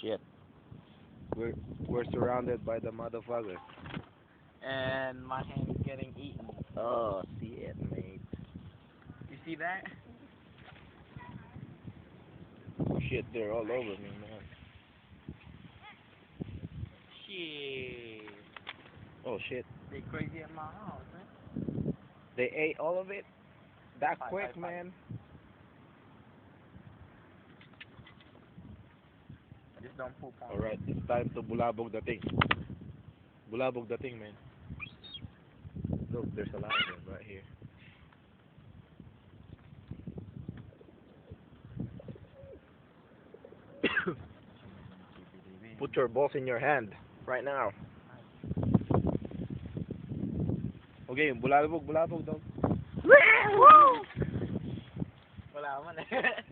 shit. We're surrounded by the motherfuckers. And my hand is getting eaten. Oh, see it, mate. You see that? Shit, they're all over me, man. Shit. Oh shit. They crazy at my house, man. They ate all of it? That Fight, quick, fight, fight. man. I just don't poop on Alright, it's time to bulabog the thing. Bulabog the thing, man. Look, there's a lot of them right here. Put your balls in your hand right now. Okay, bulabog, bulabog daw. Wala man eh.